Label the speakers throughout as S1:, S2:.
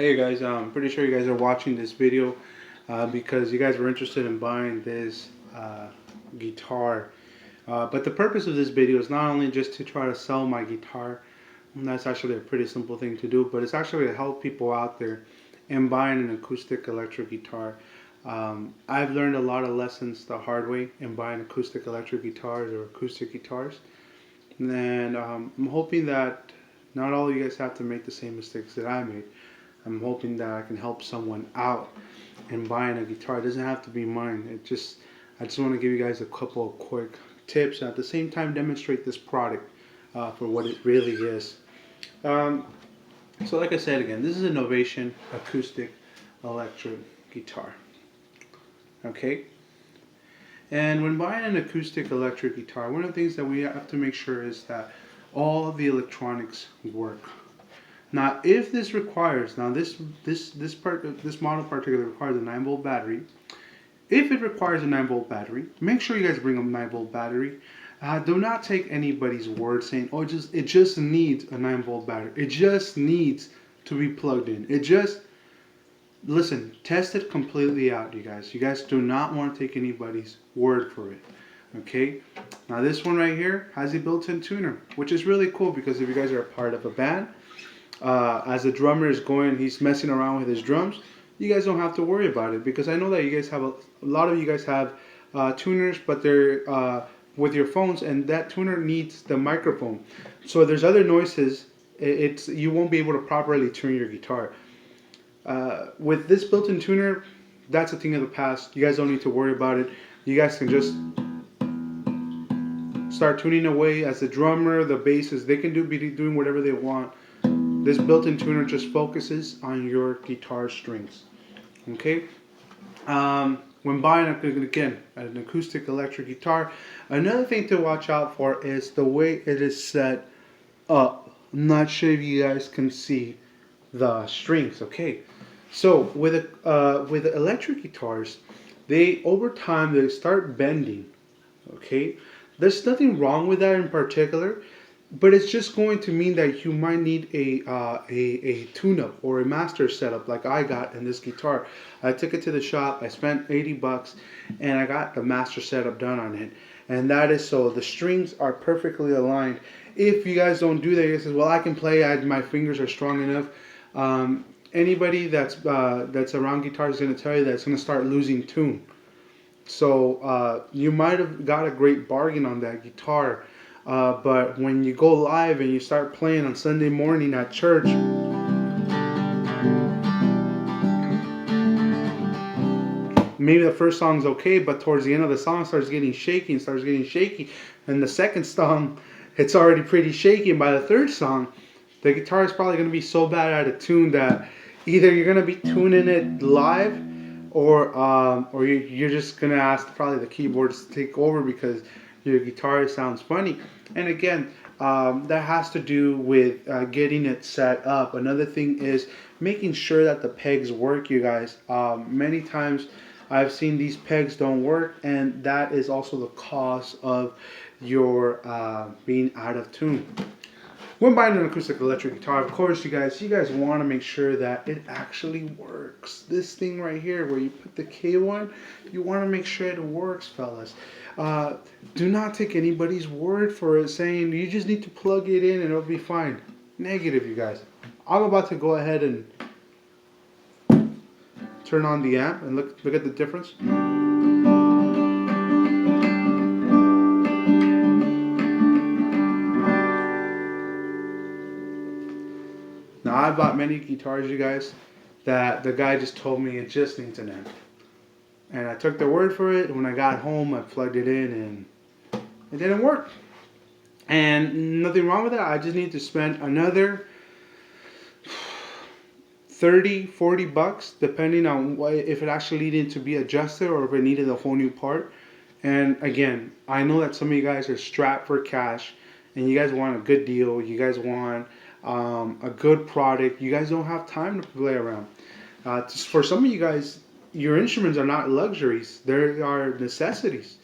S1: Hey guys, I'm pretty sure you guys are watching this video because you guys were interested in buying this guitar. But the purpose of this video is not only just to try to sell my guitar, and that's actually a pretty simple thing to do, but it's actually to help people out there in buying an acoustic electric guitar. I've learned a lot of lessons the hard way in buying acoustic electric guitars or acoustic guitars. And I'm hoping that not all of you guys have to make the same mistakes that I made. I'm hoping that I can help someone out in buying a guitar. It doesn't have to be mine. I just want to give you guys a couple of quick tips and at the same time demonstrate this product for what it really is. Um, so like I said again, this is an Ovation acoustic electric guitar. Okay? And when buying an acoustic electric guitar, one of the things that we have to make sure is that all the electronics work. Now, if this requires, this model particularly requires a 9-volt battery. If it requires a 9-volt battery, make sure you guys bring a 9-volt battery. Do not take anybody's word saying, "Oh, it just needs a 9-volt battery. It just needs to be plugged in." Listen, test it completely out, you guys. You guys do not want to take anybody's word for it. Okay. Now, this one right here has a built-in tuner, which is really cool because if you guys are a part of a band, as the drummer is going, he's messing around with his drums, you guys don't have to worry about it because I know that you guys have a lot of you guys have tuners, but they're with your phones, and that tuner needs the microphone. So if there's other noises, you won't be able to properly tune your guitar. With this built-in tuner, that's a thing of the past. You guys don't need to worry about it. You guys can just start tuning away as the drummer, the basses, they can be doing whatever they want. This built-in tuner just focuses on your guitar strings. Okay? When buying, again, an acoustic electric guitar, another thing to watch out for is the way it is set up. I'm not sure if you guys can see the strings. Okay? So with electric guitars, over time they start bending. Okay? There's nothing wrong with that in particular. But it's just going to mean that you might need a tune-up or a master setup like I got in this guitar. I took it to the shop, I spent $80, and I got the master setup done on it. And that is so the strings are perfectly aligned. If you guys don't do that, you say, well, I can play, my fingers are strong enough. Anybody that's around guitars is going to tell you that it's going to start losing tune. So you might have got a great bargain on that guitar. But when you go live and you start playing on Sunday morning at church, maybe the first song's okay, but towards the end of the song starts getting shaky, and the second song, it's already pretty shaky, and by the third song, the guitar is probably going to be so bad out of tune that either you're going to be tuning it live, or you're just going to ask probably the keyboards to take over because your guitar sounds funny. And again, that has to do with getting it set up. Another thing is making sure that the pegs work, you guys. Many times I've seen these pegs don't work, and that is also the cause of your being out of tune. When buying an acoustic electric guitar, of course, you guys want to make sure that it actually works. This thing right here, where you put the cable in, you want to make sure it works, fellas. Do not take anybody's word for it saying you just need to plug it in and it'll be fine. Negative, you guys. I'm about to go ahead and turn on the amp and look at the difference. Now, I bought many guitars, you guys, that the guy just told me it just needs an amp. And I took their word for it. When I got home, I plugged it in and it didn't work. And nothing wrong with that. I just need to spend another $30-40 depending on if it actually needed to be adjusted or if it needed a whole new part. And again, I know that some of you guys are strapped for cash and you guys want a good deal. You guys want a good product. You guys don't have time to play around. For some of you guys, your instruments are not luxuries. They are necessities.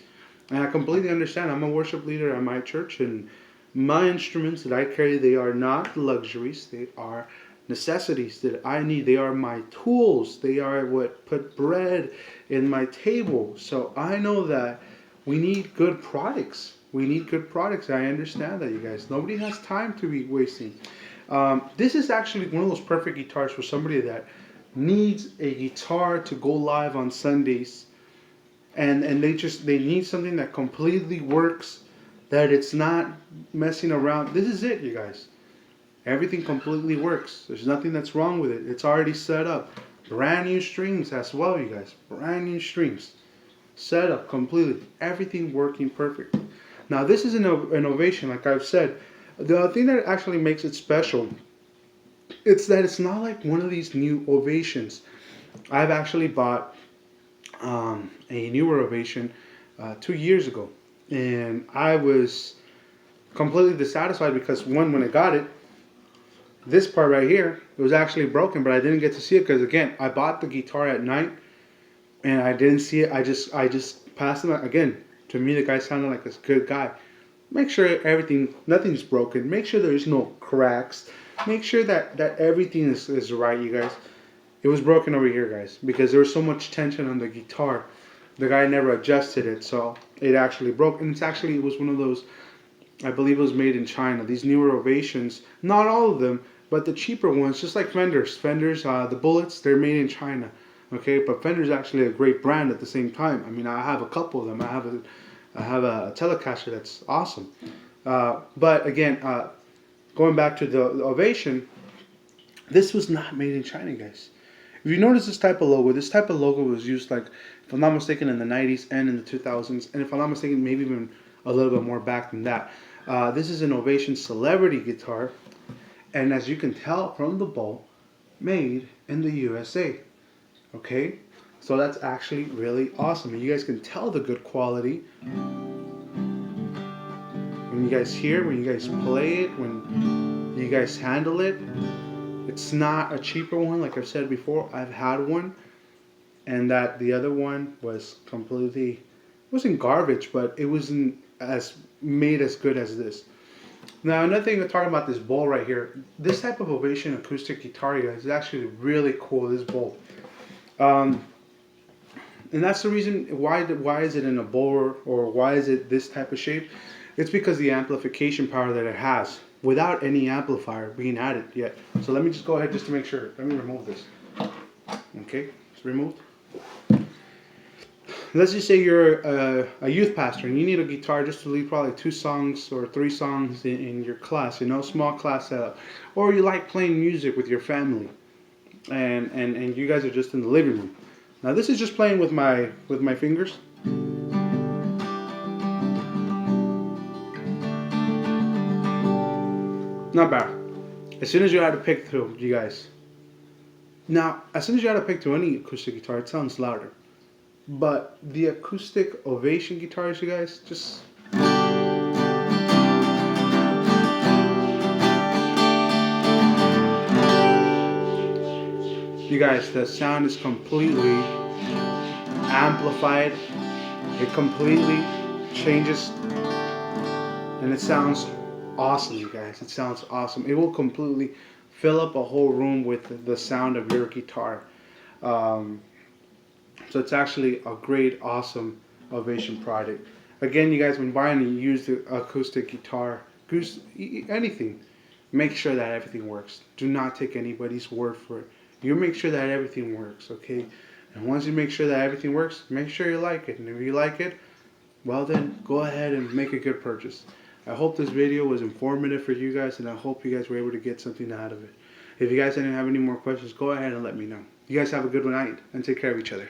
S1: And I completely understand. I'm a worship leader at my church, and my instruments that I carry, they are not luxuries. They are necessities that I need. They are my tools. They are what put bread in my table. So I know that we need good products. We need good products. I understand that, you guys. Nobody has time to be wasting. This is actually one of those perfect guitars for somebody that needs a guitar to go live on Sundays, and they need something that completely works, that it's not messing around. This is it, you guys. Everything completely works. There's nothing that's wrong with it. It's already set up. Brand new strings as well, you guys. Brand new strings. Set up completely. Everything working perfect. Now this is an ovation, like I've said. The thing that actually makes it special, it's that it's not like one of these new ovations. I've actually bought a newer ovation 2 years ago, and I was completely dissatisfied because one, when I got it, this part right here, it was actually broken, but I didn't get to see it because, again, I bought the guitar at night and I didn't see it. I just passed it again. To me, the guy sounded like a good guy. Make sure nothing's broken. Make sure there's no cracks. Make sure that everything is right, you guys. It was broken over here, guys, because there was so much tension on the guitar. The guy never adjusted it, so it actually broke. And it was one of those, I believe it was made in China. These newer ovations, not all of them, but the cheaper ones, just like Fenders. The bullets, they're made in China. Okay, but Fender's actually a great brand at the same time. I mean, I have a couple of them. I have a Telecaster that's awesome. But again, going back to the ovation, this was not made in China, guys. If you notice this type of logo was used, like, if I'm not mistaken, in the 90s and in the 2000s, and if I'm not mistaken, maybe even a little bit more back than that. This is an Ovation Celebrity guitar, and as you can tell from the bowl, made in the USA. Okay, so that's actually really awesome. And you guys can tell the good quality when you guys play it, when you guys handle it. It's not a cheaper one, like I've said before. I've had one, and the other one was completely, it wasn't garbage, but it wasn't made as good as this. Now, another thing we're talking about, this bowl right here. This type of Ovation acoustic guitar, you guys, is actually really cool. This bowl, and that's the reason why is it in a bowl, or why is it this type of shape? It's because the amplification power that it has, without any amplifier being added yet. So let me just go ahead just to make sure. Let me remove this. Okay, it's removed. Let's just say you're a youth pastor and you need a guitar just to lead probably 2 songs or 3 songs in your class, small class setup. Or you like playing music with your family, and you guys are just in the living room. Now this is just playing with my fingers. Not bad. As soon as you had to pick through, you guys. Now, as soon as you had to pick through any acoustic guitar, it sounds louder. But the acoustic Ovation guitars, you guys, just... You guys, the sound is completely amplified. It completely changes, and it sounds awesome, you guys. It sounds awesome. It will completely fill up a whole room with the sound of your guitar. So it's actually a great, awesome Ovation product. Again, you guys, when buying a used acoustic guitar, anything, make sure that everything works. Do not take anybody's word for it. You make sure that everything works, okay? And once you make sure that everything works, make sure you like it. And if you like it, well then, go ahead and make a good purchase. I hope this video was informative for you guys, and I hope you guys were able to get something out of it. If you guys didn't have any more questions, go ahead and let me know. You guys have a good night, and take care of each other.